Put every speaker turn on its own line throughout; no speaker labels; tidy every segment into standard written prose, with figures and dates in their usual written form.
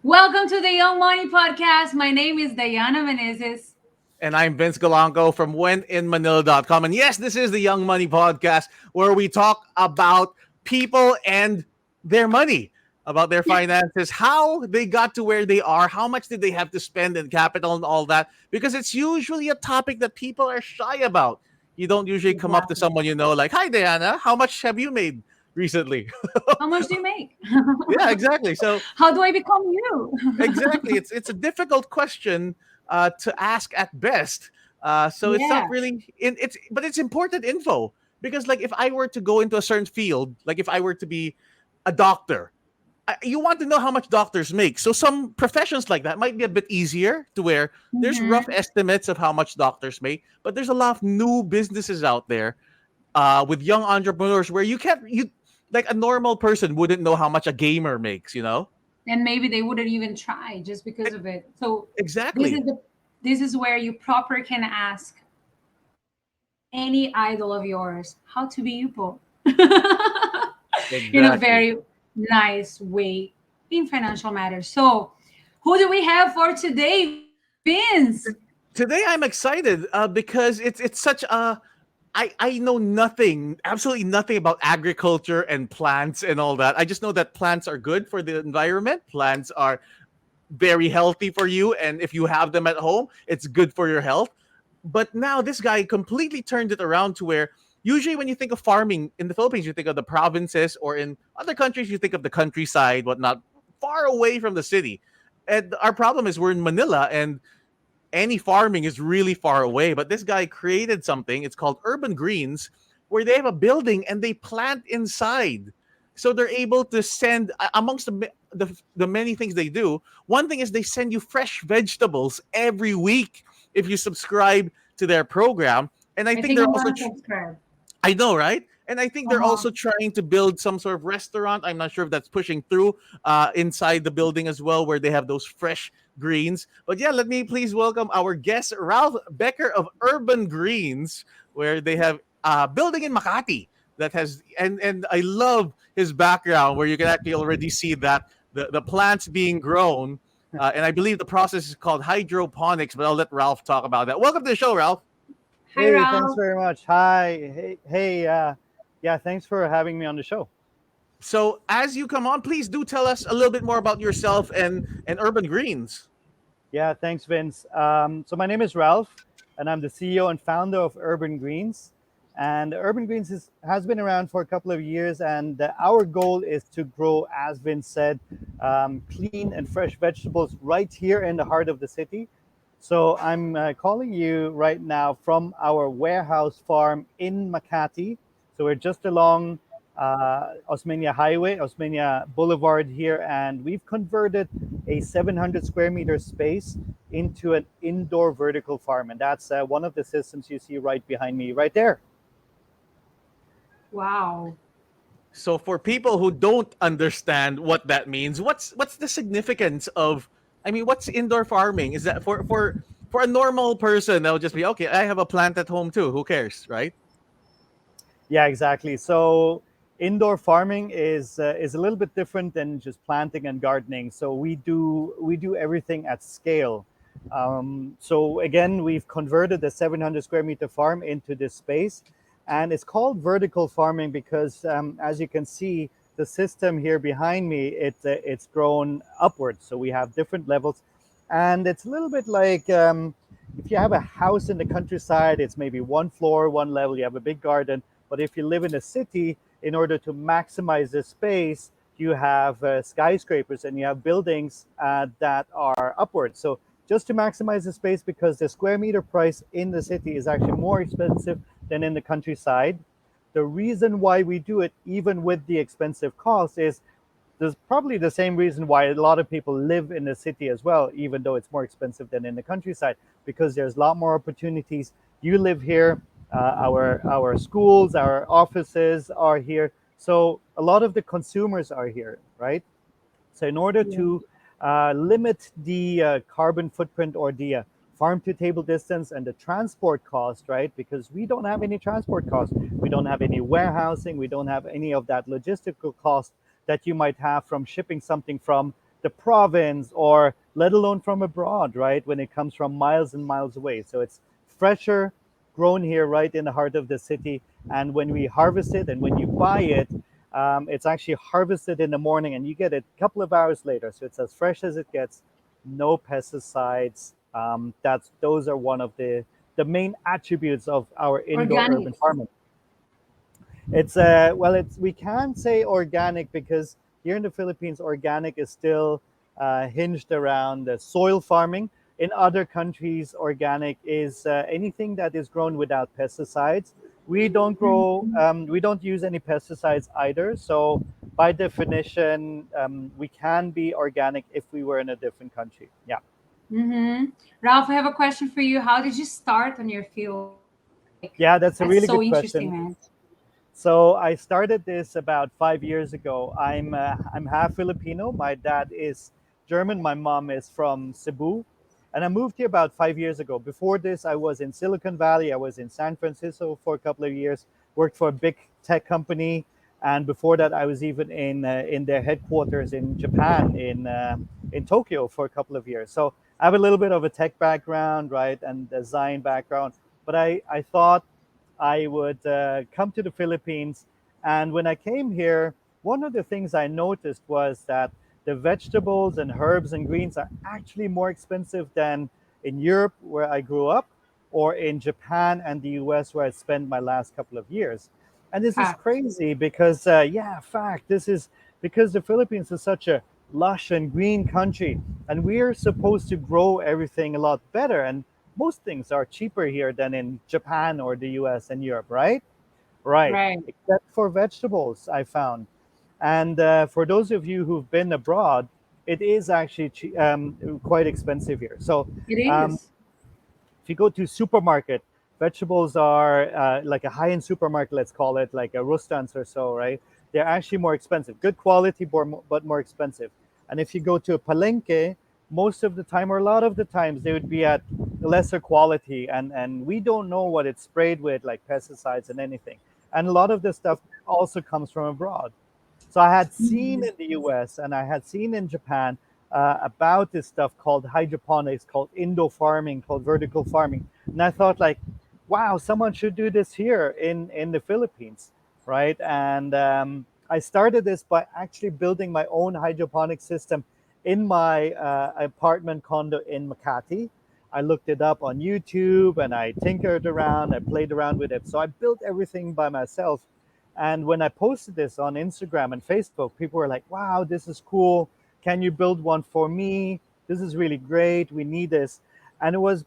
Welcome to the Young Money Podcast. My name is Diana Menezes.
And I'm Vince Galanco from wheninmanila.com. And yes, this is the Young Money Podcast where we talk about people and their money, about their finances, how they got to where they are, how much did they have to spend in capital and all that, because it's usually a topic that people are shy about. You don't usually come up to
Exactly.
someone you know like, "Hi Diana, how much have you made recently?"
How much do you make?
Yeah, exactly. So
How do I become you?
exactly. It's a difficult question to ask at best. So it's not
Yeah.
really but it's important info because like if I were to go into a certain field, like if I were to be a doctor, you want to know how much doctors make. So some professions like that might be a bit easier to where there's rough
Mhm.
estimates of how much doctors make, but there's a lot of new businesses out there with young entrepreneurs where you like a normal person wouldn't know how much a gamer makes, you know?
And maybe they wouldn't even try just because
E-
of it. So this is
Exactly.
the this is where you proper can ask any idol of yours how to be you, Po. In a
Exactly.
very nice way in financial matters. So who do we have for today, Vince?
Today I'm excited because it's such a I know nothing, absolutely nothing about agriculture and plants and all that. I just know that plants are good for the environment. Plants are very healthy for you, and if you have them at home, it's good for your health. But now this guy completely turned it around to where usually when you think of farming in the Philippines, you think of the provinces, or in other countries, you think of the countryside, whatnot, far away from the city. And our problem is we're in Manila, and any farming is really far away. But this guy created something. It's called Urban Greens, where they have a building and they plant inside. So they're able to send amongst the many things they do. One thing is they send you fresh vegetables every week if you subscribe to their program. And I
I
think
think
they're
I'm
also
gonna subscribe.
I know, right? And I think they're
Uh-huh.
also trying to build some sort of restaurant. I'm not sure if that's pushing through inside the building as well, where they have those fresh greens. But yeah, let me please welcome our guest, Ralph Becker of Urban Greens, where they have a building in Makati that has, and I love his background, where you can actually already see that the plants being grown. And I believe the process is called hydroponics, but I'll let Ralph talk about that. Welcome to the show, Ralph.
Hi,
Hey, thanks
Ralph.
very much. Hi. Yeah, thanks for having me on the show.
So as you come on, please do tell us a little bit more about yourself and Urban Greens.
Yeah, thanks, Vince. So my name is Ralph, and I'm the CEO and founder of Urban Greens. And Urban Greens has been around for a couple of years, and our goal is to grow, as Vince said, clean and fresh vegetables right here in the heart of the city. So I'm calling you right now from our warehouse farm in Makati. So we're just along Osmeña Highway, Osmeña Boulevard here, and we've converted a 700 square meter space into an indoor vertical farm. And that's one of the systems you see right behind me, right there.
Wow.
So for people who don't understand what that means, what's the significance of I mean, what's indoor farming? Is that for a normal person they'll just be okay, I have a plant at home too. Who cares, right?
Yeah, exactly. So indoor farming is a little bit different than just planting and gardening. So we do everything at scale. So again, we've converted the 700 square meter farm into this space, and it's called vertical farming because, as you can see, the system here behind me it's grown upwards. So we have different levels, and it's a little bit like. If you have a house in the countryside, it's maybe one floor, one level, you have a big garden. But if you live in a city, in order to maximize the space, you have skyscrapers and you have buildings that are upwards. So just to maximize the space, because the square meter price in the city is actually more expensive than in the countryside. The reason why we do it, even with the expensive cost, is there's probably the same reason why a lot of people live in the city as well, even though it's more expensive than in the countryside, because there's a lot more opportunities. You live here, our schools, our offices are here, so a lot of the consumers are here, right? So in order
Yeah.
to limit the carbon footprint or the farm to table distance and the transport cost, right? Because we don't have any transport costs, we don't have any warehousing, we don't have any of that logistical cost that you might have from shipping something from the province, or let alone from abroad, right? When it comes from miles and miles away. So it's fresher, grown here right in the heart of the city. And when we harvest it and when you buy it, it's actually harvested in the morning and you get it a couple of hours later. So it's as fresh as it gets, no pesticides. Those are one of the main attributes of our indoor urban
Organic.
farming. It's well, it's we can say organic because here in the Philippines, organic is still hinged around soil farming. In other countries, organic is anything that is grown without pesticides.
Mhm.
We don't use any pesticides either. So by definition, we can be organic if we were in a different country. Yeah.
Mm-hmm. Ralph, I have a question for you. How did you start on your field? Like,
Yeah, that's a
that's
really
so
good
interesting,
question.
man.
So I started this about 5 years ago. I'm half Filipino. My dad is German. My mom is from Cebu, and I moved here about 5 years ago. Before this, I was in Silicon Valley. I was in San Francisco for a couple of years. Worked for a big tech company, and before that, I was even in their headquarters in Japan, in Tokyo for a couple of years. So I have a little bit of a tech background, right, and design background. But I thought I would come to the Philippines. And when I came here, one of the things I noticed was that the vegetables and herbs and greens are actually more expensive than in Europe, where I grew up, or in Japan and the US, where I spent my last couple of years. And this is
Fact.
crazy because, yeah, fact, this is because the Philippines is such a lush and green country, and we're supposed to grow everything a lot better. And most things are cheaper here than in Japan or the US and Europe, right? Right,
Right.
except for vegetables, I found. And for those of you who've been abroad, it is actually quite expensive here. So
It
um,
is.
if you go to supermarket, vegetables are like a high-end supermarket, let's call it like a Rustans or so, right? They're actually more expensive. Good quality, but more expensive. And if you go to a palenque, most of the time, or a lot of the times, they would be at lesser quality, and we don't know what it's sprayed with, like pesticides and anything. And a lot of this stuff also comes from abroad. So I had seen
Mhm.
in the US and I had seen in Japan about this stuff called hydroponics, called indoor farming, called vertical farming. And I thought like, wow, someone should do this here in the Philippines, right? And I started this by actually building my own hydroponic system in my apartment condo in Makati. I looked it up on YouTube and I tinkered around, I played around with it. So I built everything by myself. And when I posted this on Instagram and Facebook, people were like, wow, this is cool. Can you build one for me? This is really great. We need this. And it was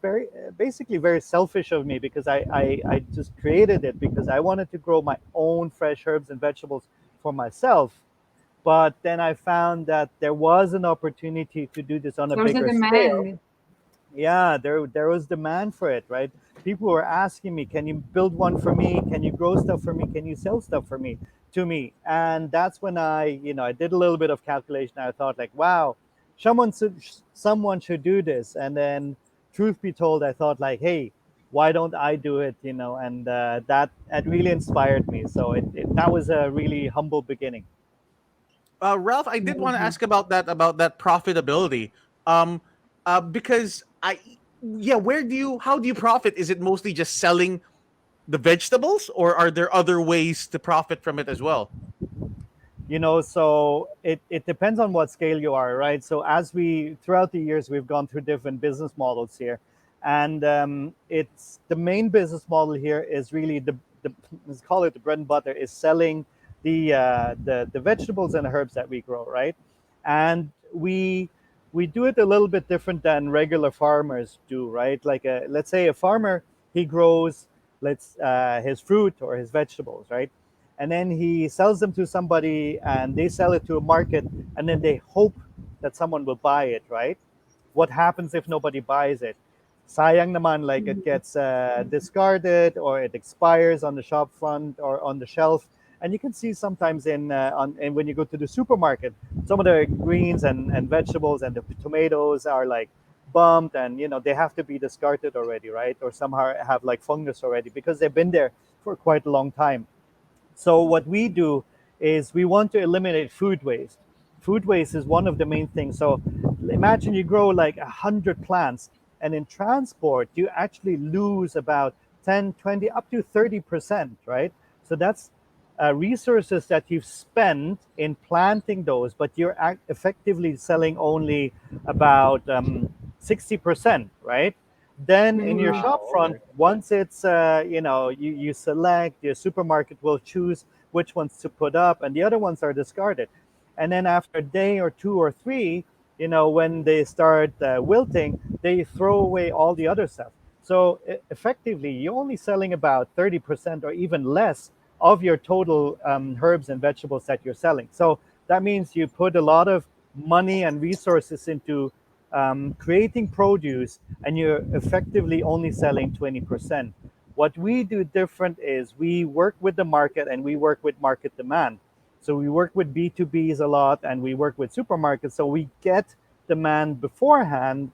basically very selfish of me because I just created it because I wanted to grow my own fresh herbs and vegetables for myself. But then I found that there was an opportunity to do this on a
There's a
bigger scale.
demand.
Yeah, there was demand for it, right? People were asking me, can you build one for me? Can you grow stuff for me? Can you sell stuff for me to me? And that's when I did a little bit of calculation. I thought like, wow, someone should do this. And then truth be told, I thought like, hey, why don't I do it? And that really inspired me. So that was a really humble beginning.
Ralph, I did want to
Amazing.
ask about that profitability. Um, because yeah, how do you profit? Is it mostly just selling the vegetables, or are there other ways to profit from it as well?
So it depends on what scale you are, right? So as we throughout the years we've gone through different business models here, and it's the main business model here is really the let's call it the bread and butter is selling the vegetables and herbs that we grow, right? And we do it a little bit different than regular farmers do, right? Like let's say a farmer, he grows his fruit or his vegetables, right? And then he sells them to somebody and they sell it to a market, and then they hope that someone will buy it, right? What happens if nobody buys it? Sayang naman, like it
Mhm.
gets discarded or it expires on the shop front or on the shelf. And you can see sometimes and when you go to the supermarket, some of the greens and vegetables and the tomatoes are like bumped, and they have to be discarded already, right? Or somehow have like fungus already because they've been there for quite a long time. So what we do is we want to eliminate food waste. food waste is one of the main things. So imagine you grow like 100 plants, and in transport you actually lose about 10, 20, up to 30%, right? So that's resources that you've spent in planting those, but you're effectively selling only about 60%, right? Then in your
Mhm.
shop
Wow.
front,
Okay.
once it's you select, your supermarket will choose which ones to put up, and the other ones are discarded. And then after a day or two or three, when they start wilting, they throw away all the other stuff. So effectively, you're only selling about 30% or even less of your total herbs and vegetables that you're selling. So that means you put a lot of money and resources into creating produce, and you're effectively only selling 20%. What we do different is we work with the market and we work with market demand. So we work with B2Bs a lot, and we work with supermarkets. So we get demand beforehand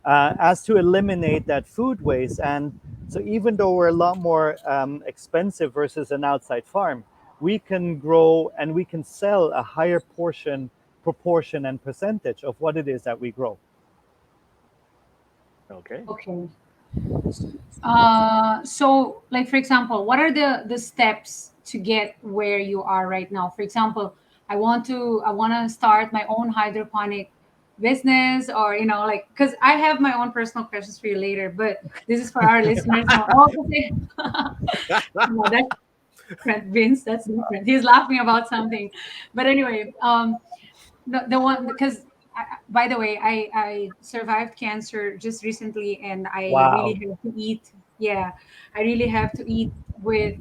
as to eliminate that food waste. And so even though we're a lot more expensive versus an outside farm, we can grow and we can sell a higher proportion, and percentage of what it is that we grow.
Okay.
Okay. So like for example, what are the steps to get where you are right now? For example, I want to start my own hydroponic business, or like, because I have my own personal questions for you later, but this is for our listeners. So, oh, okay. No, that's different, Vince. That's different. He's laughing about something, but anyway, the one, because by the way, I survived cancer just recently, and I really
Wow.
have to eat. Yeah, I really have to eat with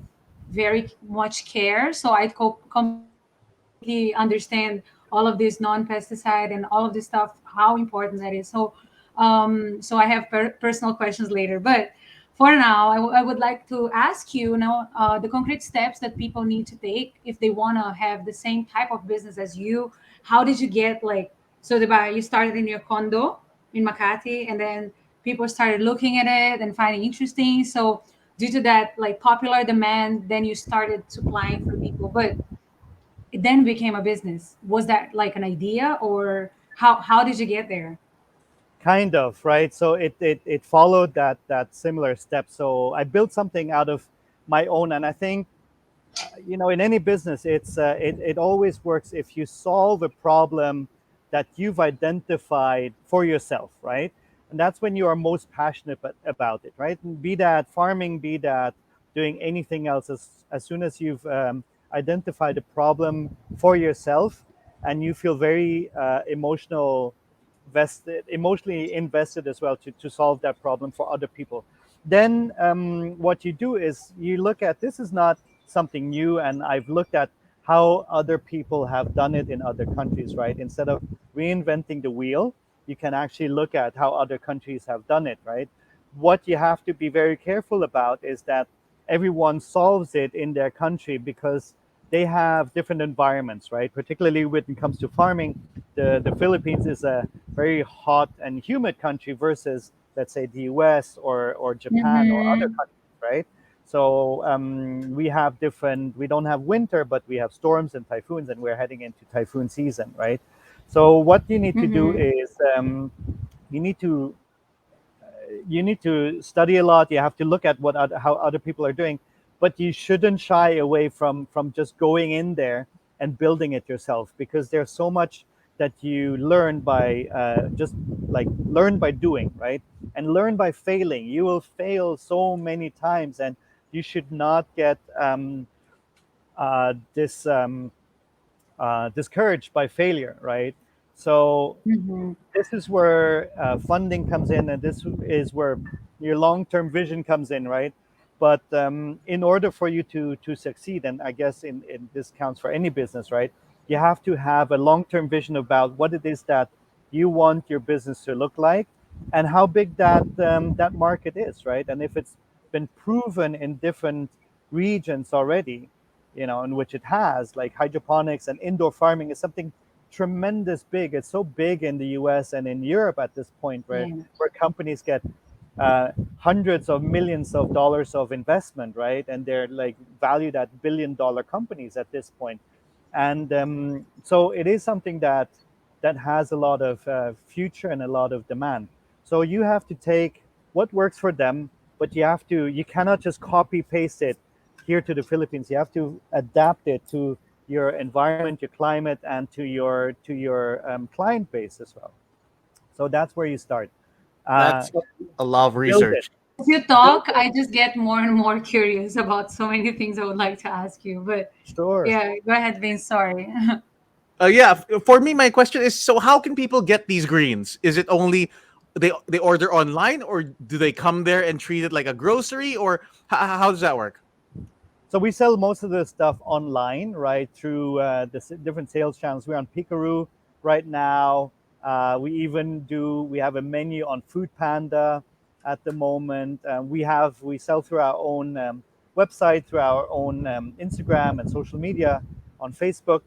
very much care, so I completely understand all of this non-pesticide and all of this stuff, how important that is. So I have personal questions later, but for now, I would like to ask you, the concrete steps that people need to take if they want to have the same type of business as you. How did you get, like, so you started in your condo in Makati, and then people started looking at it and finding interesting. So due to that, like, popular demand, then you started supplying for people, but it then became a business. Was that like an idea, or how did you get there?
Kind of, right? So it followed that similar step. So I built something out of my own, and I think in any business, it always works if you solve a problem that you've identified for yourself, right? And that's when you are most passionate about it, right? And be that farming, be that doing anything else, as soon as you've identified a problem for yourself, and you feel very emotionally invested as well to solve that problem for other people. Then what you do is you look at, this is not something new, and I've looked at how other people have done it in other countries, right? Instead of reinventing the wheel, you can actually look at how other countries have done it, right? What you have to be very careful about is that everyone solves it in their country because they have different environments, right? Particularly when it comes to farming, the Philippines is a very hot and humid country versus, let's say, the US or Japan or other
Mm-hmm.
countries, right? So we have different. We don't have winter, but we have storms and typhoons, and we're heading into typhoon season, right? So what you need to do
Mm-hmm.
is you need to you need to study a lot. You have to look at how other people are doing, but you shouldn't shy away from just going in there and building it yourself, because there's so much that you learn by just like learn by doing, right? And learn by failing. You will fail so many times, and you should not get this discouraged by failure, right? So
Mm-hmm.
this is where funding comes in, and this is where your long-term vision comes in, right? But in order for you to succeed, and I guess in this counts for any business, right? You have to have a long-term vision about what it is that you want your business to look like, and how big that market is, right? And if it's been proven in different regions already, in which it has, like hydroponics and indoor farming is something tremendous big. It's so big in the US and in Europe at this point,
Yeah.
where companies get hundreds of millions of dollars of investment, right? And they're like valued at billion-dollar companies at this point. And so it is something that has a lot of future and a lot of demand. So you have to take what works for them, but you cannot just copy paste it here to the Philippines. You have to adapt it to your environment, your climate, and to your client base as well. So that's where you start. Uh,
That's a lot of
Build it,
research.
As you
build
talk,
it.
I just get more and more curious about so many things I would like to ask you. But
Sure.
yeah, go ahead, Vince. Sorry.
Yeah, for me, my question is: so how can people get these greens? Is it only they order online, or do they come there and treat it like a grocery, or how does that work?
So we sell most of the stuff online, right, through different sales channels. We're on Pikaroo right now. We have a menu on Food Panda at the moment. We sell through our own website, through our own Instagram and social media on Facebook.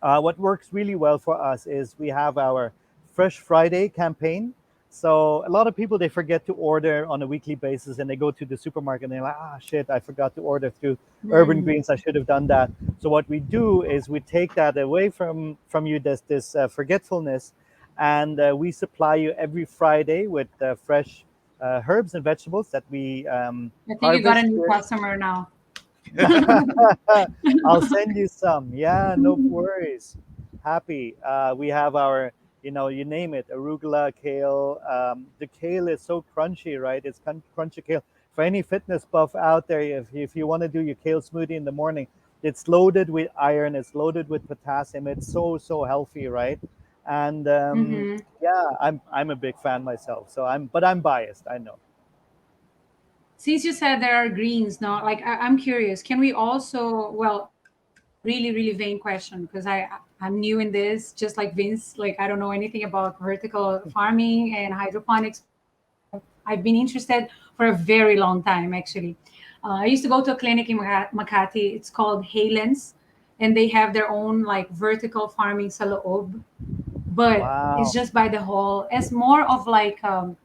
What works really well for us is we have our Fresh Friday campaign. So a lot of people, they forget to order on a weekly basis, and they go to the supermarket and they're like, ah, shit, I forgot to order through Urban
Mm.
Greens. I should have done that. So what we do is we take that away from you, this forgetfulness, and we supply you every Friday with fresh herbs and vegetables that we
I think you got a
harvest
new
here.
customer now.
I'll send you some. Yeah, no worries. Happy. We have our, you name it, arugula, kale. The kale is so crunchy, right? It's crunchy kale. For any fitness buff out there, if you want to do your kale smoothie in the morning, it's loaded with iron. It's loaded with potassium. It's so healthy, right? And
Hmm.
yeah, I'm a big fan myself. But I'm biased. I know.
Since you said there are greens now, like I'm curious, can we also, well, this is a really, really vain question because I'm new in this, just like Vince. Like I don't know anything about vertical farming and hydroponics, but I've been interested for a very long time actually. I used to go to a clinic in Makati. It's called Halen's, and they have their own like vertical farming sa loob, but it's
Wow,
just by the hall. It's more of like a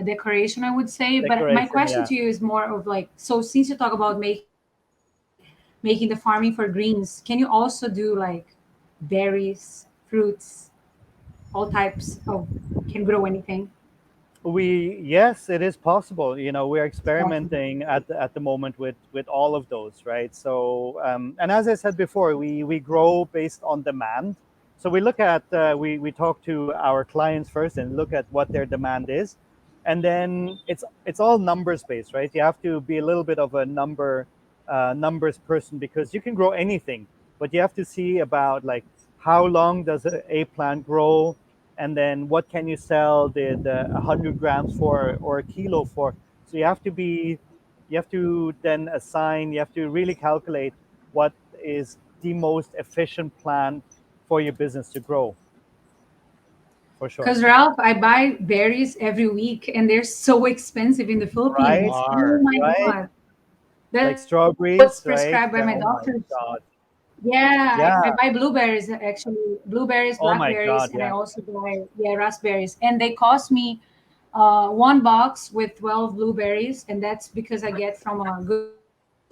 decoration, I would say. But my
decoration.
question
Yeah.
to you is more of like, so since you talk about making the farming for greens, can you also do like berries, fruits, all types of can grow anything?
Yes, it is possible. We're
It's possible.
experimenting at the moment with all of those, right? So and as I said before, we grow based on demand. So we look at we talk to our clients first and look at what their demand is, and then it's all numbers based, right? You have to be a little bit of a numbers person, because you can grow anything, but you have to see about, like, how long does a plant grow, and then what can you sell the 100 grams for, or a kilo for. So you have to then you have to really calculate what is the most efficient plan for your business to grow, for sure.
Because Ralph, I buy berries every week and they're so expensive in the
They
Right,
Philippines. Oh
are.
my
right.
God.
Like
That's what's
strawberries, right?
prescribed by my
Oh my
doctor.
god.
Yeah,
Yeah.
I buy blueberries actually, blueberries,
Oh my
blackberries,
god.
and I
Yeah.
also buy, yeah, raspberries. And they cost me one box with 12 blueberries, and that's because I get from a good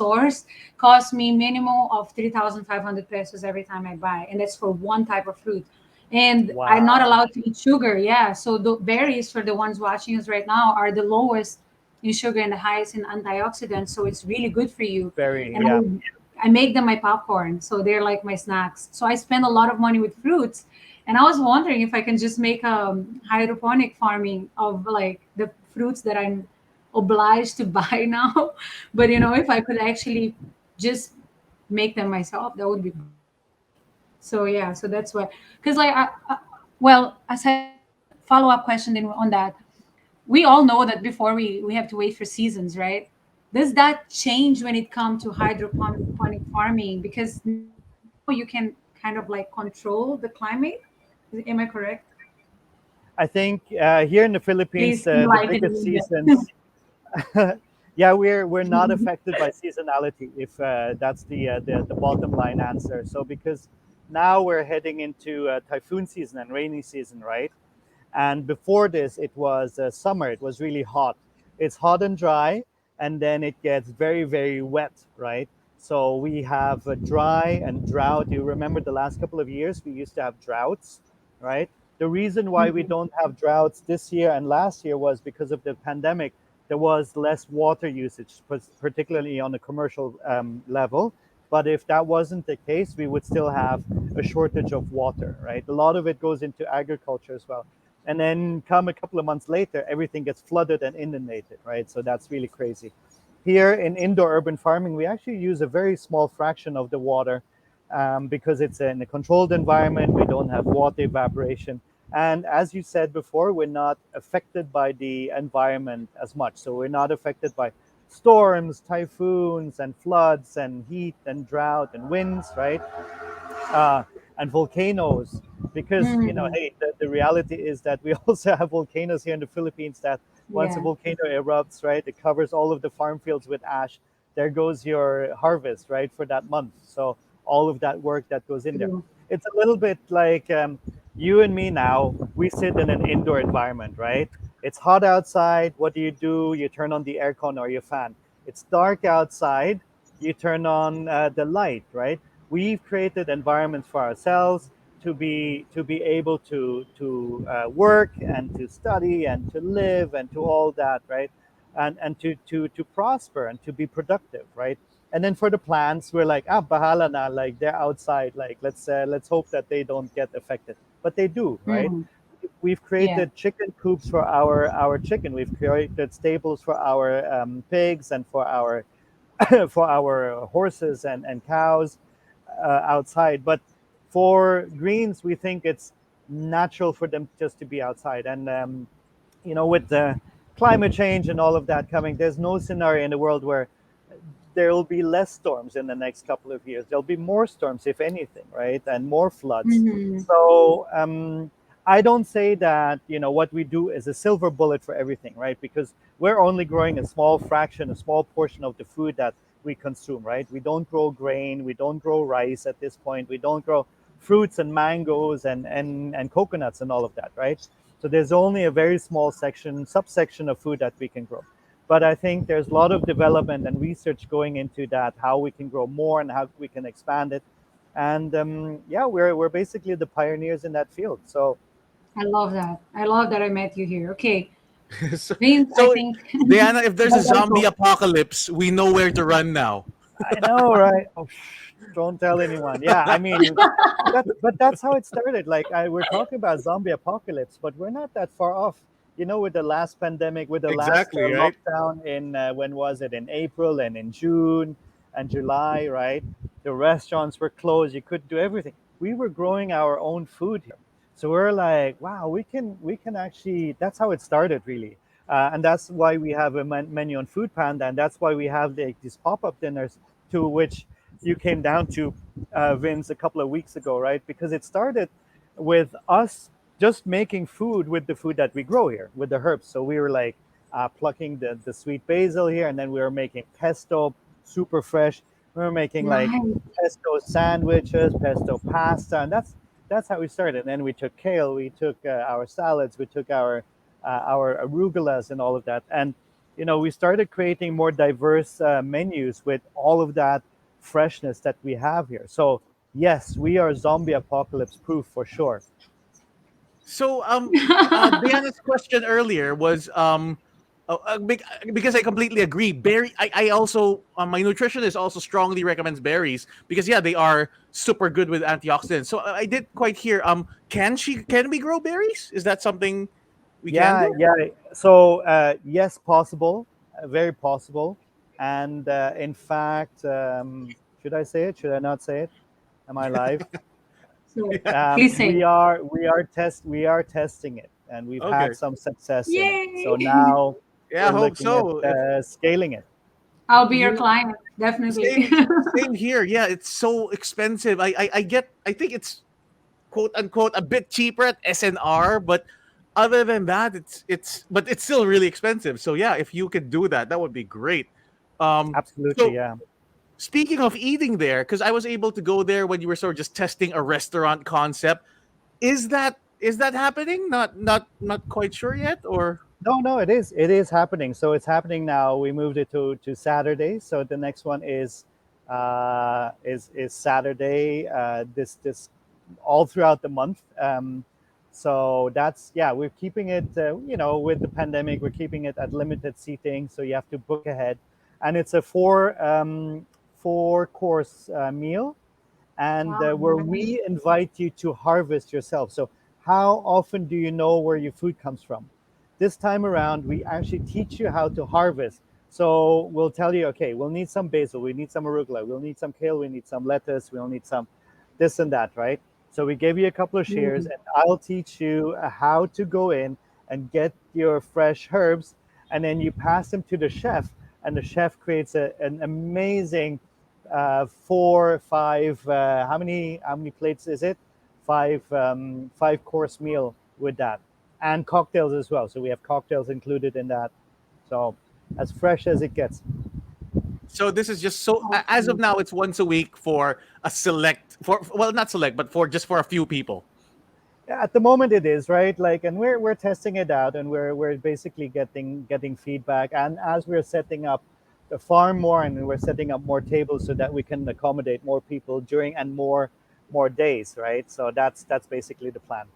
source. Cost me minimum of 3,500 pesos every time I buy, and that's for one type of fruit. And I'm not
Wow.
allowed to eat sugar. Yeah, so the berries for the ones watching us right now are the lowest in sugar and the highest in antioxidants, so it's really good for you.
Very.
And
Yeah.
I make them my popcorn, so they're like my snacks. So I spend a lot of money with fruits, and I was wondering if I can just make a hydroponic farming of like the fruits that I'm obliged to buy now. But if I could actually just make them myself, that would be great. So yeah, so that's why. Because like, well, aside from that, follow up question then on that, we all know that before we have to wait for seasons, right? Does that change when it comes to hydroponic farming? Because now you can kind of like control the climate. Am I correct?
I think here in the Philippines,
Please
the
enlighten
biggest
me
seasons. Yeah, we're not affected by seasonality, if that's the bottom line answer. So because now we're heading into typhoon season and rainy season, right? And before this, it was summer. It was really hot. It's hot and dry, and then it gets very wet, right? So we have a dry and drought. You remember the last couple of years we used to have droughts, right? The reason why we
Mhm.
don't have droughts this year and last year was because of the pandemic. There was less water usage, particularly on a commercial level. But if that wasn't the case, we would still have a shortage of water, right? A lot of it goes into agriculture as well. And then come a couple of months later, everything gets flooded and inundated, right? So that's really crazy. Here in indoor urban farming, we actually use a very small fraction of the water because it's in a controlled environment. We don't have water evaporation. And as you said before, we're not affected by the environment as much. So we're not affected by storms, typhoons, and floods, and heat, and drought, and winds, right? uh, and volcanoes, because
Mhm.
hey, the reality is that we also have volcanoes here in the Philippines, that once a
Yeah.
volcano erupts, right, it covers all of the farm fields with ash. There goes your harvest, right, for that month. So all of that work that goes in there,
True.
it's a little bit like you and me now. We sit in an indoor environment, right? It's hot outside. What do? You turn on the aircon or your fan. It's dark outside. You turn on the light, right? We've created environments for ourselves to be able to work and to study and to live and to all that, right? And to prosper and to be productive, right? And then for the plants, we're like, bahala na, like they're outside, like let's hope that they don't get affected, but they do, right?
Mhm.
We've
Yeah.
created chicken coops for our chicken. We've created stables for our pigs and for our for our horses and cows outside. But for greens, we think it's natural for them just to be outside. And with the climate change and all of that coming, there's no scenario in the world where there will be less storms in the next couple of years. There'll be more storms, if anything, right? And more floods.
Mhm.
So I don't say that what we do is a silver bullet for everything, right? Because we're only growing a small fraction, a small portion of the food that we consume, right? We don't grow grain, we don't grow rice at this point, we don't grow fruits and mangoes and coconuts and all of that, right? So there's only a very small subsection of food that we can grow. But I think there's a lot of development and research going into that, how we can grow more and how we can expand it. And yeah, we're basically the pioneers in that field. So
I love that. I love that I met you here. Okay,
so,
Vince, I
so
think
Diana, if there's
I
a
gotta
zombie
go.
apocalypse, we know where to run now.
I know, right? Oh, don't tell anyone. Yeah, I mean, but that's how it started. Like we're talking about zombie apocalypse, but we're not that far off. With the last pandemic, with the last
Exactly, right?
lockdown in when was it? In April and in June and July, right? The restaurants were closed. You couldn't do everything. We were growing our own food here, so we're like, wow, we can actually. That's how it started, really. And that's why we have a menu on Food Panda, and that's why we have these pop-up dinners to which you came down to, Vince, a couple of weeks ago, right? Because it started with us just making food with the food that we grow here, with the herbs. So we were like plucking the sweet basil here, and then we were making pesto, super fresh. We were making like
Nice.
pesto sandwiches, pesto pasta, and that's how we started. And then we took kale, we took our salads, we took our arugulas, and all of that. And we started creating more diverse menus with all of that freshness that we have here. So yes, we are zombie apocalypse proof for sure.
So, Diana's question earlier was because I completely agree. I also my nutritionist also strongly recommends berries because yeah, they are super good with antioxidants. So I did quite hear. Can we grow berries? Is that something we can
Yeah,
do?
yeah. So yes, possible, very possible. And in fact, should I say it? Should I not say it? Am I live?
So please say,
We are testing it, and we've had
Okay.
some success in it. So
yay!
now
Yeah, I
we're
hope
looking at
so. If
scaling it.
I'll be your
you
client, definitely.
same here. Yeah, it's so expensive. I think it's quote unquote a bit cheaper at SNR, but other than that, it's still really expensive. So yeah, if you could do that, that would be great. Um,
Absolutely,
so
yeah.
speaking of eating there, because I was able to go there when you were sort of just testing a restaurant concept. Is that happening? Not quite sure yet, or
No, no, it is. It is happening. So it's happening now. We moved it to Saturday. So the next one is is Saturday. This all throughout the month. So that's, yeah, we're keeping it. With the pandemic, we're keeping it at limited seating, so you have to book ahead, and it's a four course meal, and
Wow,
where
nice.
we invite you to harvest yourself. So, how often do you know where your food comes from? This time around, we actually teach you how to harvest. So, we'll tell you, okay, we'll need some basil, we need some arugula, we'll need some kale, we need some lettuce, we'll need some this and that, right? So, we give you a couple of shears,
Mm.
and I'll teach you how to go in and get your fresh herbs, and then you pass them to the chef, and the chef creates an amazing four, five. How many plates is it? Five course meal with that, and cocktails as well. So we have cocktails included in that. So as fresh as it gets.
So this is just so as of
Okay.
now, it's once a week for a select for well, not select, but for just for a few people.
Yeah, at the moment it is right. Like, and we're testing it out, and we're basically getting feedback. And as we're setting up the farm more, and we're setting up more tables so that we can accommodate more people during and more days, right? So that's basically the plan.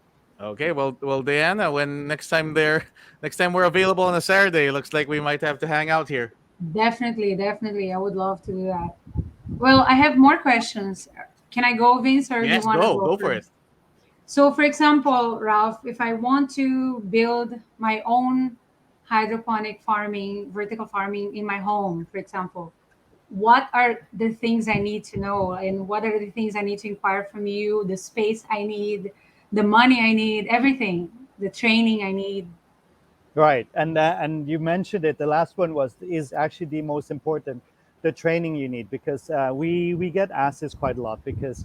Okay, well, Diana, when next time we're available on a Saturday, looks like we might have to hang out here.
Definitely, definitely. I would love to do that. Well, I have more questions. Can I go, Vince, or do you
Yes,
want to go
go for it.
first? So, for example, Ralph, if I want to build my own hydroponic farming, vertical farming in my home, for example, what are the things I need to know? And what are the things I need to inquire from you? The space I need, the money I need, everything, the training I need.
Right, and you mentioned it. The last one was is actually the most important, the training you need, because we get asked this quite a lot, because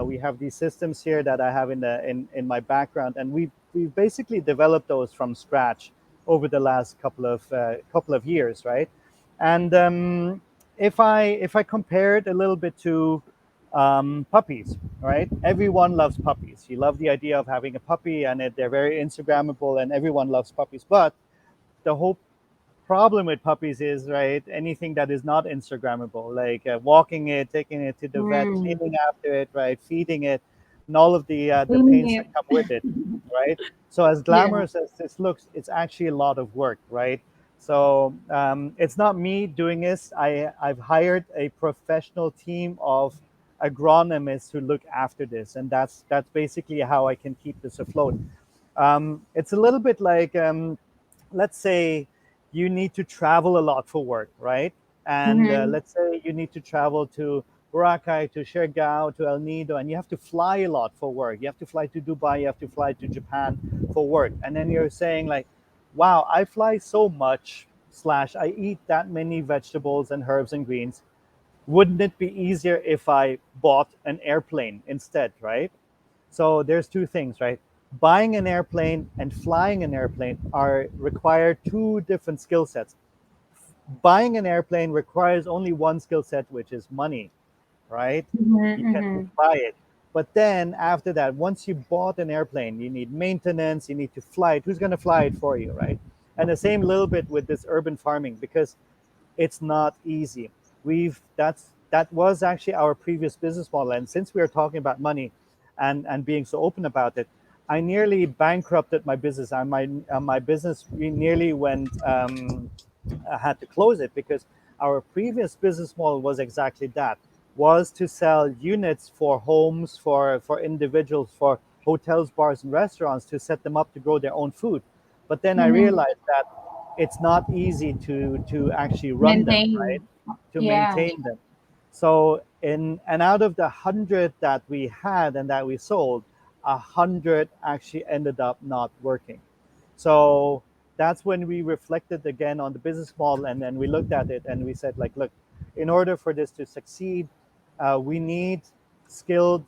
we have these systems here that I have in my background, and we've basically developed those from scratch over the last couple of years, right? And if I compare it a little bit to puppies, right? Everyone loves puppies. You love the idea of having a puppy, and they're very Instagrammable, and everyone loves puppies. But the whole problem with puppies is, right, anything that is not Instagrammable, like walking it, taking it to the vet,
Mm,
cleaning after it, right, feeding it, and all of the
cleaning
pains that
it.
come with it, right? So as
Yeah.
glamorous as this looks, it's actually a lot of work, right? So it's not me doing this. I've hired a professional team of agronomists who look after this, and that's basically how I can keep this afloat. It's a little bit like, let's say you need to travel a lot for work, right? And
Mm-hmm.
let's say you need to travel to Boracay, to Siargao, to El Nido, and you have to fly a lot for work. You have to fly to Dubai, you have to fly to Japan for work. And then you're saying, like, wow, I fly so much, slash, I eat that many vegetables and herbs and greens. Wouldn't it be easier if I bought an airplane instead, right? So there's two things, right? Buying an airplane and flying an airplane are require two different skill sets. Buying an airplane requires only one skill set, which is money, right? You
Mm-hmm.
can just
Mm-hmm.
buy it. But then after that, once you bought an airplane, you need maintenance, you need to fly it. Who's going to fly it for you, right? And the same little bit with this urban farming, because it's not easy. That was actually our previous business model, and since we are talking about money, and being so open about it, I nearly bankrupted my business. And my business nearly went. I had to close it, because our previous business model was exactly that, was to sell units for homes, for individuals, for hotels, bars, and restaurants, to set them up to grow their own food. But then I
Mm-hmm.
realized that it's not easy to actually run them, right?
Maintain.
To
Yeah.
maintain them. So in and out of the 100 that we had and that we sold, 100 actually ended up not working. So that's when we reflected again on the business model, and then we looked at it and we said, like, look, in order for this to succeed, we need skilled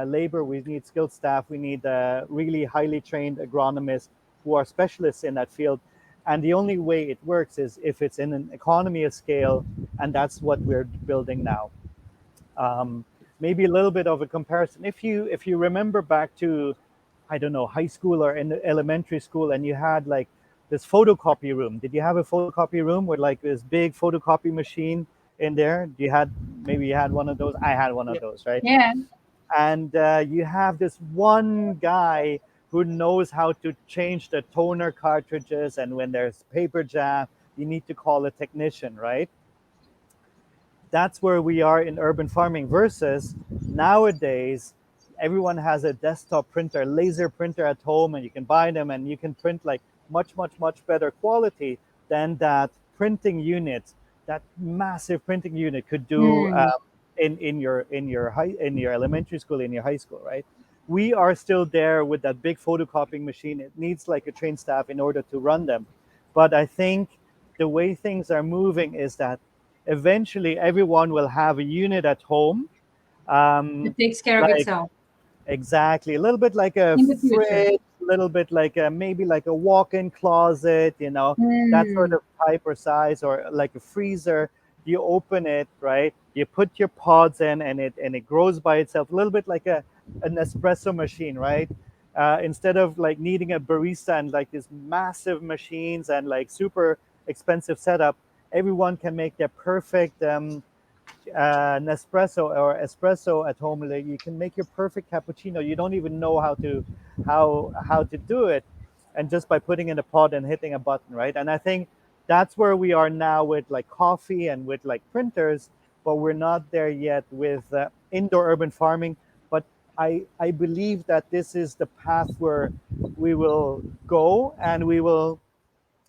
labor, we need skilled staff, we need really highly trained agronomists who are specialists in that field. And the only way it works is if it's in an economy of scale, and that's what we're building now. Um, Maybe a little bit of a comparison. If you remember back to, I don't know, high school or in elementary school, and you had like this photocopy room. Did you have a photocopy room with like this big photocopy machine? in there. You had maybe you had one of those. I had one of
Yeah.
those, right?
Yeah.
And you have this one guy who knows how to change the toner cartridges, and when there's paper jam, you need to call a technician, right? That's where we are in urban farming versus nowadays everyone has a desktop printer, laser printer at home, and you can buy them and you can print like much better quality than that printing unit, that massive printing unit could do
Mm.
in your elementary school, in your high school, right? We are still there with that big photocopying machine. It needs like a trained staff in order to run them. But I think the way things are moving is that eventually everyone will have a unit at home, um,
It takes care of
like
itself
exactly a little bit like a
in the future.
fridge, a little bit like a maybe like a walk-in closet, that sort
Mm.
of type or size, or like a freezer. You open it, right? You put your pods in, and it grows by itself, a little bit like an espresso machine, right? Instead of like needing a barista and like these massive machines and like super expensive setup, everyone can make their perfect Nespresso or espresso at home. Like you can make your perfect cappuccino. You don't even know how to do it, and just by putting in a pot and hitting a button, right? And I think that's where we are now with like coffee and with like printers, but we're not there yet with indoor urban farming. But I believe that this is the path where we will go and we will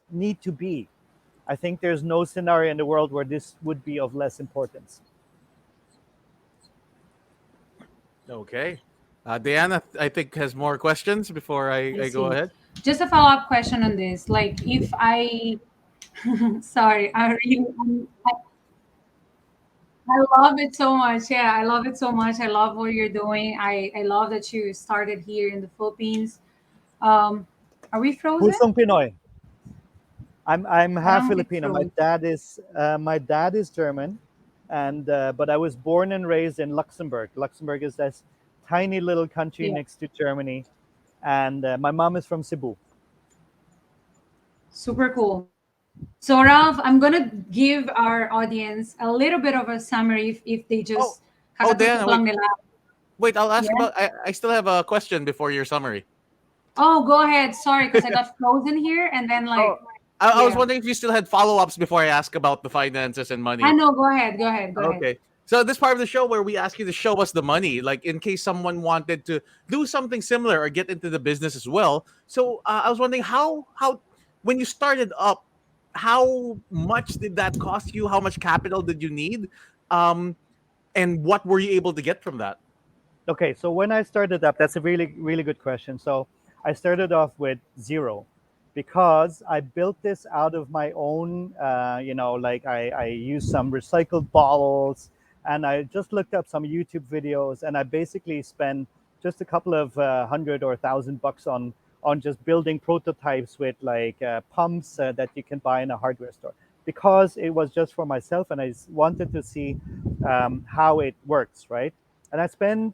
need to be. I think there's no scenario in the world where this would be of less importance.
Okay. Diana, I think, has more questions before
I
I go
see.
ahead.
Just a follow up question on this. Like, if I, sorry, I love it so much. Yeah, I love it so much. I love what you're doing. I love that you started here in the Philippines. Um, are we frozen?
Pusong Pinoy. I'm
I
half
don't know if it's
Filipino.
frozen.
My dad is German, and but I was born and raised in Luxembourg. Luxembourg is this tiny little country
Yeah,
next to Germany, and my mom is from Cebu.
super cool. So, Ralph, I'm gonna give our audience a little bit of a summary if they
Oh,
just
oh,
kakatutok
Diana, wait,
lang nila.
wait. I'll ask
Yeah.
about. I still have a question before your summary.
Oh, go ahead. Sorry, because I got frozen here, and then
Oh,
like,
I was
yeah.
wondering if you still had follow ups before I ask about the finances and
I
money.
know. Go ahead. Go ahead. Go ahead.
Okay. So this part of the show where we ask you to show us the money, like in case someone wanted to do something similar or get into the business as well. So I was wondering how when you started up, how much did that cost you? How much capital did you need? Um, and what were you able to get from that?
Okay, so when I started up, that's a really good question. So I started off with zero because I built this out of my own, like I used some recycled bottles, and I just looked up some YouTube videos, and I basically spent just a couple of hundred or $1,000 on just building prototypes with like pumps that you can buy in a hardware store, because it was just for myself and I wanted to see how it works, right? And I spent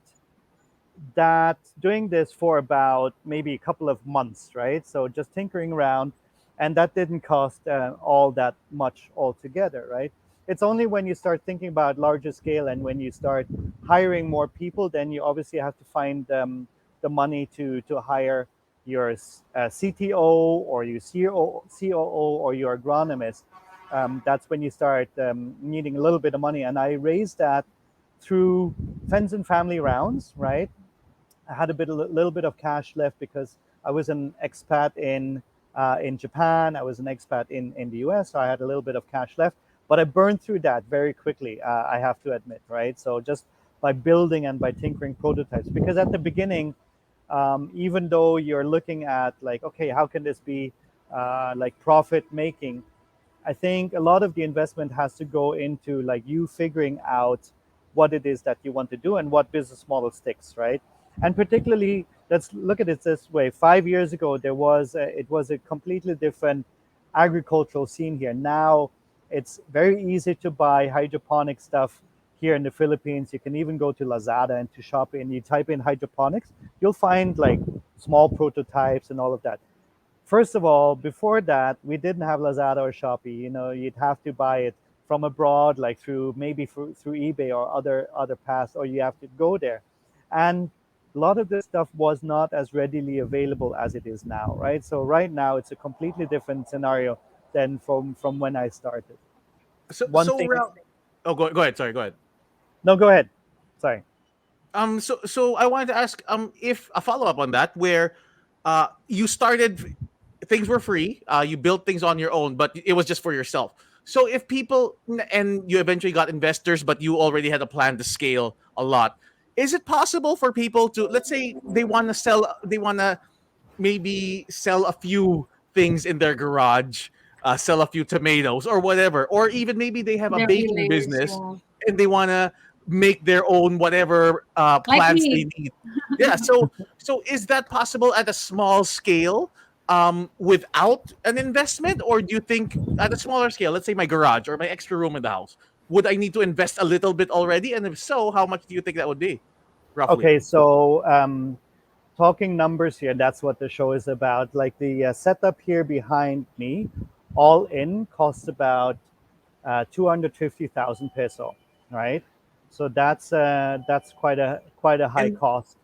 that doing this for about maybe a couple of months, right? So just tinkering around, and that didn't cost all that much altogether, right? It's only when you start thinking about larger scale and when you start hiring more people, then you obviously have to find the money to hire your CTO or your COO or your agronomist. That's when you start needing a little bit of money, and I raised that through friends and family rounds, right? I had a little bit of cash left because I was an expat in Japan. I was an expat in the US, so I had a little bit of cash left. But I burned through that very quickly. I have to admit, right? So just by building and by tinkering prototypes, because at the beginning, even though you're looking at like, okay, how can this be like profit making? I think a lot of the investment has to go into like you figuring out what it is that you want to do and what business model sticks, right? And particularly, let's look at it this way: 5 years ago, it was a completely different agricultural scene here. Now, it's very easy to buy hydroponic stuff here in the Philippines. You can even go to Lazada and to Shopee, and you type in hydroponics, you'll find like small prototypes and all of that. First of all, before that, we didn't have Lazada or Shopee. You'd have to buy it from abroad, like through maybe through eBay or other paths, or you have to go there. And a lot of this stuff was not as readily available as it is now, right? So right now it's a completely different scenario than from when I started.
So
One
so
thing,
Ralph, oh, go ahead. Sorry, go ahead.
no, go ahead. Sorry.
So I wanted to ask, if a follow up on that, where, you started, things were free, you built things on your own, but it was just for yourself. So if people, and you eventually got investors, but you already had a plan to scale a lot, is it possible for people to, let's say, they want to maybe sell a few things in their garage, sell a few tomatoes or whatever, or even maybe they have a
There
baking
really is,
business
yeah.
and they want to make their own whatever
Like
plants they
me.
need. Yeah, so is that possible at a small scale, without an investment, or do you think at a smaller scale, let's say my garage or my extra room in the house, would I need to invest a little bit already? And if so, how much do you think that would be, roughly?
Okay, so talking numbers here, that's what the show is about. Like the setup here behind me, all in costs about 250,000 peso, right? So that's quite a high
And
cost.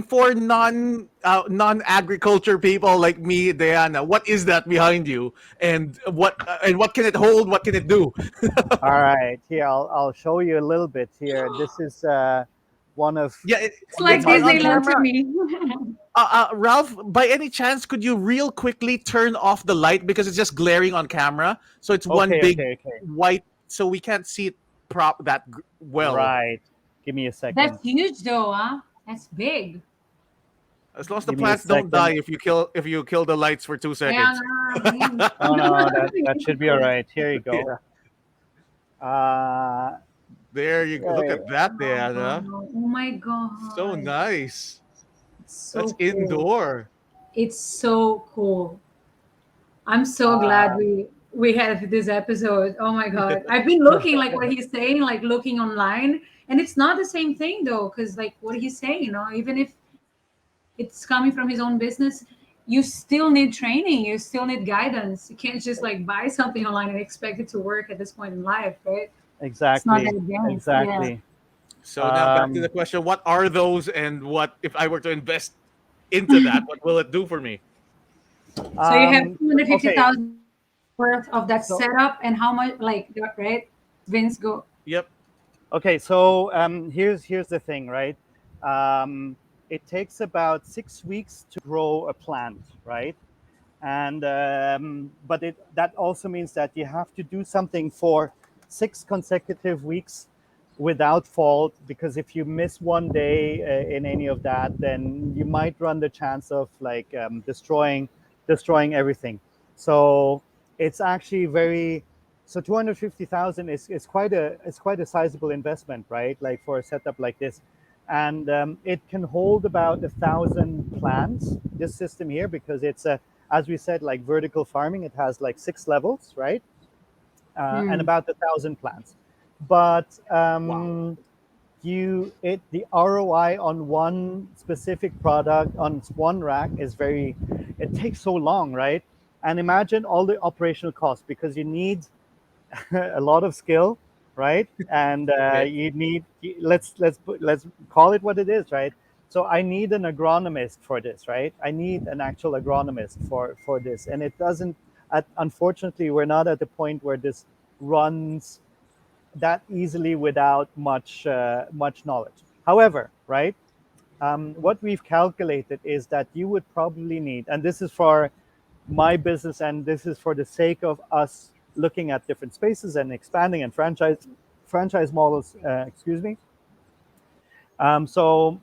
for non agriculture people like me, Diana, what is that behind you, and what can it hold? What can it do?
All right, here I'll show you a little bit here. This is one of
Yeah,
It's
one of
it's
like
my
on
Disneyland to
camera.
me.
Ralph, by any chance, could you real quickly turn off the light because it's just glaring on camera? So it's one
Okay,
big
okay, okay.
white, so we can't see it well.
Right. Give me a second.
That's huge though, huh? That's big.
As long as the
Give me a
plants don't die
second.
if you kill the lights for 2 seconds.
Yeah. Mm.
Oh no, that should be all right. Here you go.
Yeah,
Uh,
there you go. Look
right.
at that,
Wow.
Diana.
Oh my
So
god.
nice.
It's
That's
so cool.
indoor.
It's so cool. I'm so glad
Um,
we had this episode. Oh my god. I've been looking like what he's saying, like looking online, and it's not the same thing though, because like what he's saying, even if it's coming from his own business, you still need training, you still need guidance. You can't just like buy something online and expect it to work at this point in life, right? It's not that
exactly.
advanced. Yeah.
Exactly.
So now back to the
Um,
question: what are those, and what if I were to invest into that? What will it do for me?
So you have
okay.
250,000 worth of that
So
setup, and how much, like, right? Vince, go.
Yep.
okay. So here's the thing, right? Um, it takes about 6 weeks to grow a plant, right? And but that also means that you have to do something for 6 consecutive weeks without fault, because if you miss one day in any of that, then you might run the chance of like destroying everything. So it's actually very, so 250,000 is quite a sizable investment, right? Like for a setup like this. And it can hold about 1,000 plants, this system here, because it's a, as we said, like vertical farming. It has like 6 levels, right? And
Hmm.
about 1,000 plants. But
Wow.
the ROI on one specific product on one rack is very, it takes so long, right? And imagine all the operational costs, because you need a lot of skill, right? And
Okay.
you need, let's call it what it is, right? So I need an agronomist for this, right? I need an actual agronomist for this, and it doesn't. Unfortunately, we're not at the point where this runs that easily without much knowledge. However, right, what we've calculated is that you would probably need, and this is for my business, and this is for the sake of us looking at different spaces and expanding and franchise models. Excuse me. So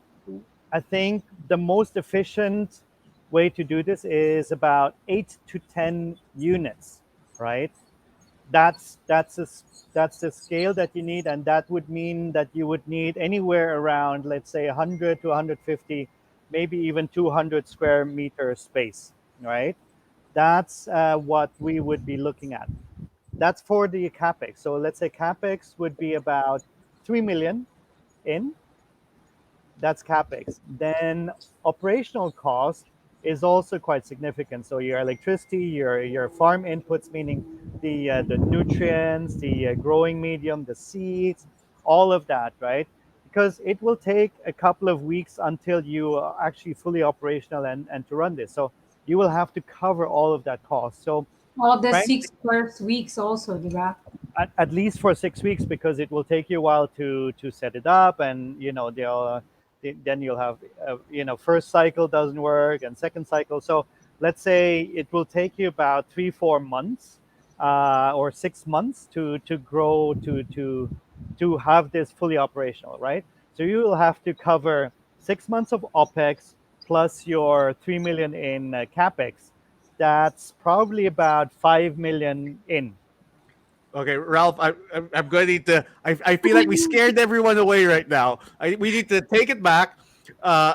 I think the most efficient way to do this is about 8 to 10 units, right? That's the scale that you need, and that would mean that you would need anywhere around, let's say, 100 to 150, maybe even 200 square meter space, right? That's what we would be looking at. That's for the capex. So let's say capex would be about 3 million in. That's capex. Then operational cost is also quite significant. So your electricity, your farm inputs, meaning the nutrients, the growing medium, the seeds, all of that, right? Because it will take a couple of weeks until you are actually fully operational and to run this. So you will have to cover all of that cost. So
All of the
frankly,
six first weeks also, diba?
at least for 6 weeks, because it will take you a while to set it up, and then you'll have first cycle doesn't work and second cycle. So let's say it will take you about 3-4 months, or 6 months to grow to have this fully operational, right? So you will have to cover 6 months of opex plus your 3 million in capex. That's probably about 5 million in.
Okay, Ralph, I'm going to need to. I feel like we scared everyone away right now. We need to take it back. Uh,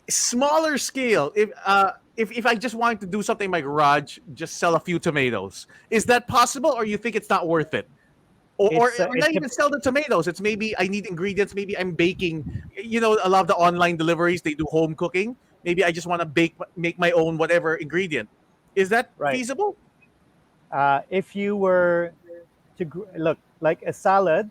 Smaller scale. If I just wanted to do something in my garage, just sell a few tomatoes, is that possible, or you think it's not worth it? Or
It
not even sell the tomatoes. It's maybe I need ingredients. Maybe I'm baking. A lot of the online deliveries they do home cooking. Maybe I just want to make my own whatever ingredient. Is that
right.
feasible?
If you were to look like a salad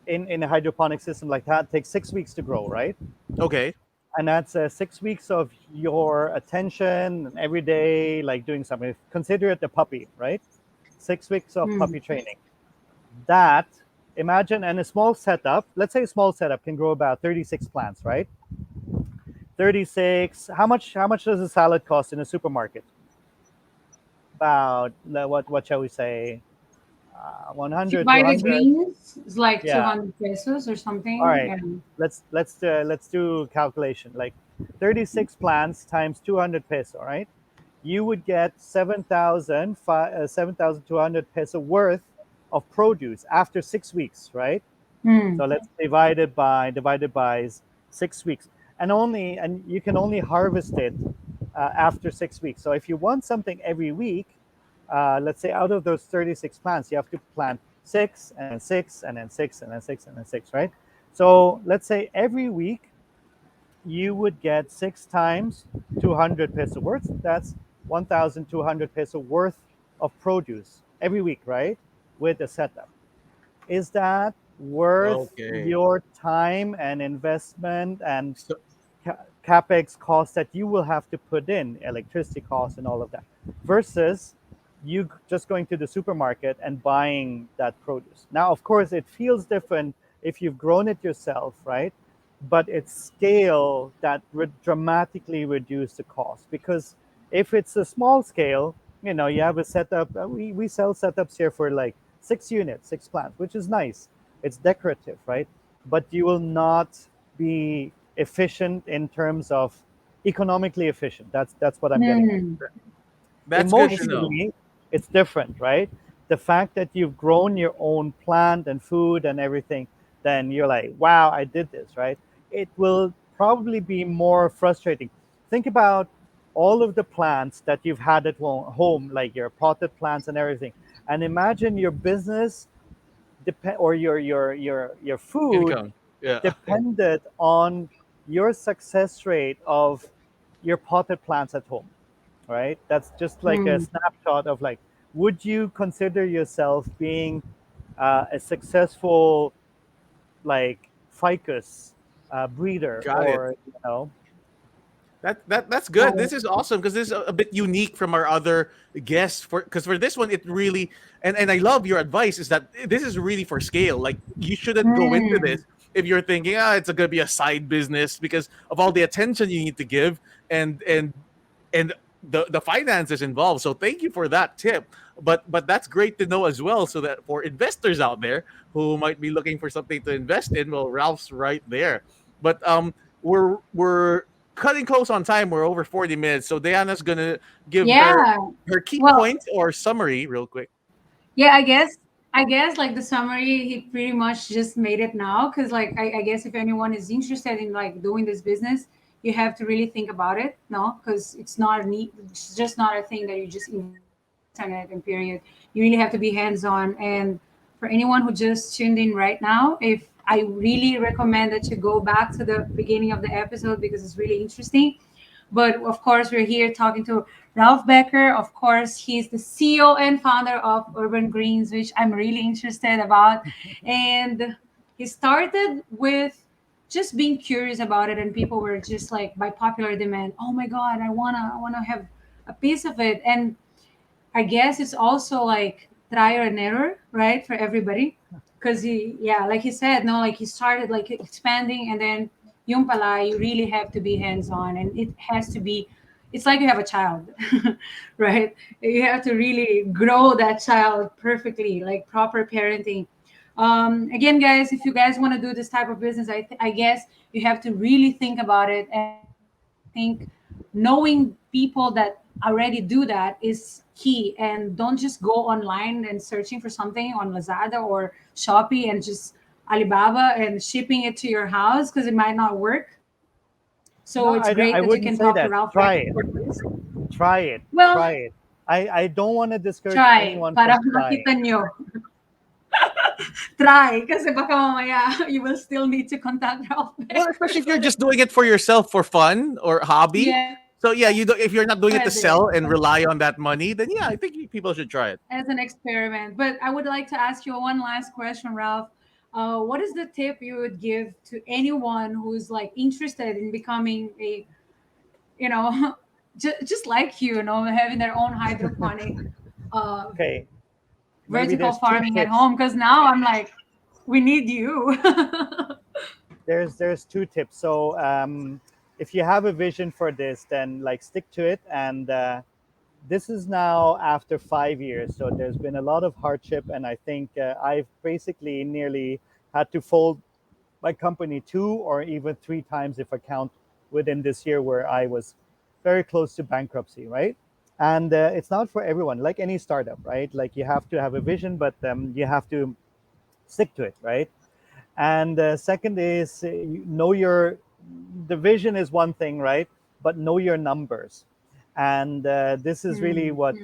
in a hydroponic system like that takes 6 weeks to grow, right?
Okay.
And that's 6 weeks of your attention and every day, like doing something. Consider it a puppy, right? 6 weeks of
Hmm.
puppy training. That imagine, and a small setup. Let's say a small setup can grow about 36 plants, right? 36. How much does a salad cost in a supermarket? About what shall we say?
If you
100,
buy the
200.
greens, it's like
Yeah.
200 pesos or
All
something.
right.
And
Let's do calculation. Like 36 plants times 200 peso, right? You would get 7,200 peso worth of produce after 6 weeks, right?
hmm.
So let's divide it by 6 weeks, and you can only harvest it after 6 weeks. So if you want something every week, let's say out of those 36 plants, you have to plant six, and then six, and then six, and then six, and then six, right? So let's say every week you would get six times 200 peso worth. That's 1,200 peso worth of produce every week, right? With the setup. Is that worth
Okay.
your time and investment and
So,
capex costs that you will have to put in, electricity costs and all of that, versus you just going to the supermarket and buying that produce? Now, of course, it feels different if you've grown it yourself, right? But it's scale that would dramatically reduce the cost, because if it's a small scale, you have a setup. We sell setups here for like 6 units, 6 plants, which is nice. It's decorative, right? But you will not be efficient in terms of economically efficient. That's what I'm getting at.
Hmm.
that's good
I
to
see.
know.
Emotionally, it's different, right? The fact that you've grown your own plant and food and everything, then you're like, wow, I did this, right? It will probably be more frustrating. Think about all of the plants that you've had at home, like your potted plants and everything, and imagine your business or your food
Income. Yeah.
depended on your success rate of your potted plants at home, right? That's just like a
Hmm.
snapshot of like, would you consider yourself being a successful like ficus breeder,
Got it.
or
That's good.
Oh.
This is awesome because this is a bit unique from our other guests. For this one, it really and I love your advice is that this is really for scale. Like you shouldn't go into
Hmm.
this if you're thinking it's gonna be a side business because of all the attention you need to give and the finances involved. So thank you for that tip. But that's great to know as well. So that for investors out there who might be looking for something to invest in, well, Ralph's right there. But we're cutting close on time. We're over 40 minutes. So Diana's gonna give
Yeah.
her key
Well,
points or summary real quick.
yeah, I guess like the summary, he pretty much just made it now. Cause like I guess if anyone is interested in like doing this business, you have to really think about it, no? Because it's not a neat, it's just not a thing that you just invest on it and period. You really have to be hands-on. And for anyone who just tuned in right now, if I really recommend that you go back to the beginning of the episode because it's really interesting. But of course, we're here talking to Ralph Becker. Of course, he's the CEO and founder of Urban Greens, which I'm really interested about. And he started with just being curious about it, and people were just like by popular demand, oh my God, I wanna have a piece of it. And I guess it's also like trial and error, right, for everybody. Because yeah, like he said, no, like he started like expanding, and then yung pala, you really have to be hands on, and it has to be. It's like you have a child, right? You have to really grow that child perfectly, like proper parenting. Again, guys, if you guys want to do this type of business, I guess you have to really think about it. And I think knowing people that already do that is key. And don't just go online and searching for something on Lazada or Shopee and just Alibaba and shipping it to your house because it might not work. So
No,
it's great
I
that you
wouldn't
can
say
talk to
that.
Ralph
Try
Becker
it.
for this.
Try it.
Well,
Try it. I don't want to discourage
try
anyone
para
from trying.
makita nyo. Try kasi baka mamaya you will still need to contact Ralph
Well,
Becker.
especially if
So
you're just doing it for yourself for fun or hobby.
yeah,
So yeah, you don't, if you're not doing it to
pwede.
sell and rely on that money, then yeah, I think people should try it.
As an experiment. But I would like to ask you one last question, Ralph. What is the tip you would give to anyone who's like interested in becoming a, you know, just like you, having their own hydroponic
Okay, maybe
vertical
there's two
farming at
tips.
home? Because now I'm like, we need you.
There's two tips. So if you have a vision for this, then like stick to it. And this is now after 5 years, so there's been a lot of hardship, and I think I've basically nearly had to fold my company two or even three times if I count within this year, where I was very close to bankruptcy, right? And it's not for everyone, like any startup, right? Like you have to have a vision, but you have to stick to it, right? And second is know your, the vision is one thing, right? But know your numbers. And this is really
Mm,
what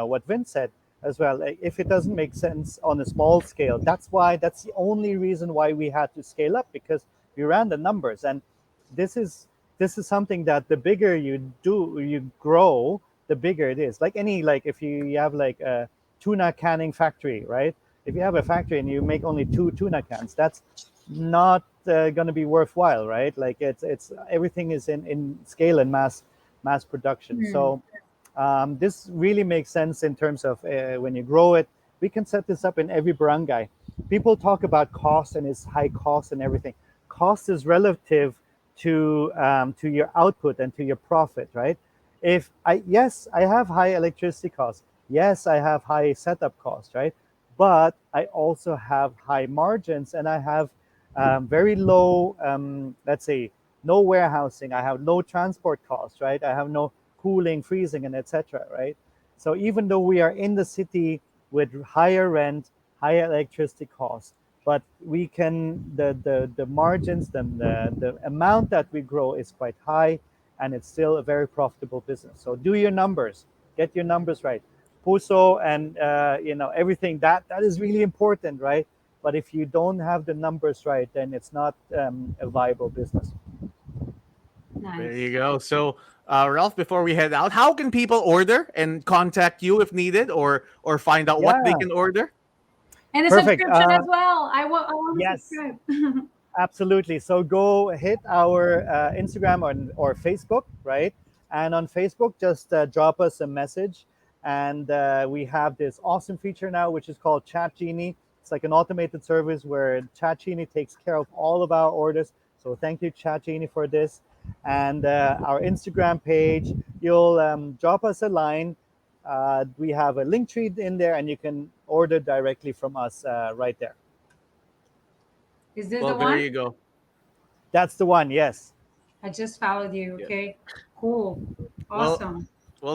what Vince said as well. Like, if it doesn't make sense on a small scale, that's the only reason why we had to scale up, because we ran the numbers. And this is this is something that the bigger you grow, the bigger it is. Like any, like if you have like a tuna canning factory, right? If you have a factory and you make only two tuna cans, that's not going to be worthwhile, right? Like it's everything is in scale and mass production.
mm,
So this really makes sense in terms of when you grow it. We can set this up in every barangay. People talk about cost and its high cost and everything. Cost is relative to your output and to your profit, right? If I yes, I have high electricity costs. Yes, I have high setup costs, right? But I also have high margins, and I have very low, let's say, no warehousing. I have no transport costs, right? I have no cooling, freezing, and etc. Right? So even though we are in the city with higher rent, higher electricity costs, but we can the margins, the amount that we grow is quite high, and it's still a very profitable business. So do your numbers, get your numbers right. Puso and everything that is really important, right? But if you don't have the numbers right, then it's not a viable business.
There
nice.
you go. So, Ralph, before we head out, how can people order and contact you if needed, or find out what they
Yeah,
can order?
And a
perfect.
subscription as well. I want to
Yes,
subscribe.
absolutely. So go hit our Instagram or Facebook, right? And on Facebook, just drop us a message. And we have this awesome feature now, which is called Chat Genie. It's like an automated service where Chat Genie takes care of all of our orders. So thank you, Chat Genie, for this. And our Instagram page, you'll drop us a line. We have a link tree in there, and you can order directly from us right there.
Is this
Well,
the
there
one?
you go.
That's the one, yes.
I just followed you.
Yeah.
Okay. Cool.
Well,
Awesome.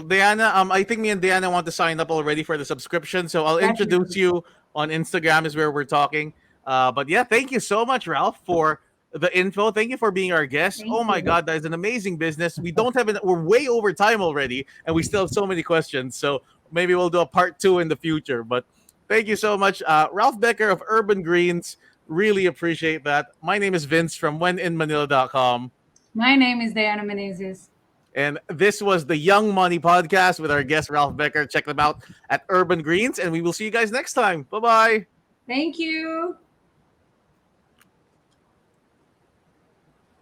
Diana, I think me and Diana want to sign up already for the subscription, so I'll introduce
Definitely.
you on Instagram is where we're talking. But yeah, thank you so much, Ralph, for the info. Thank you for being our guest.
Thank
Oh my
you.
God, that is an amazing business. We don't have we're way over time already, and we still have so many questions. So maybe we'll do a part two in the future. But thank you so much, Ralph Becker of Urban Greens. Really appreciate that. My name is Vince from WhenInManila.com.
My name is Diana Menezes.
And this was the Young Money Podcast with our guest, Ralph Becker. Check them out at Urban Greens, and we will see you guys next time. Bye bye.
Thank you.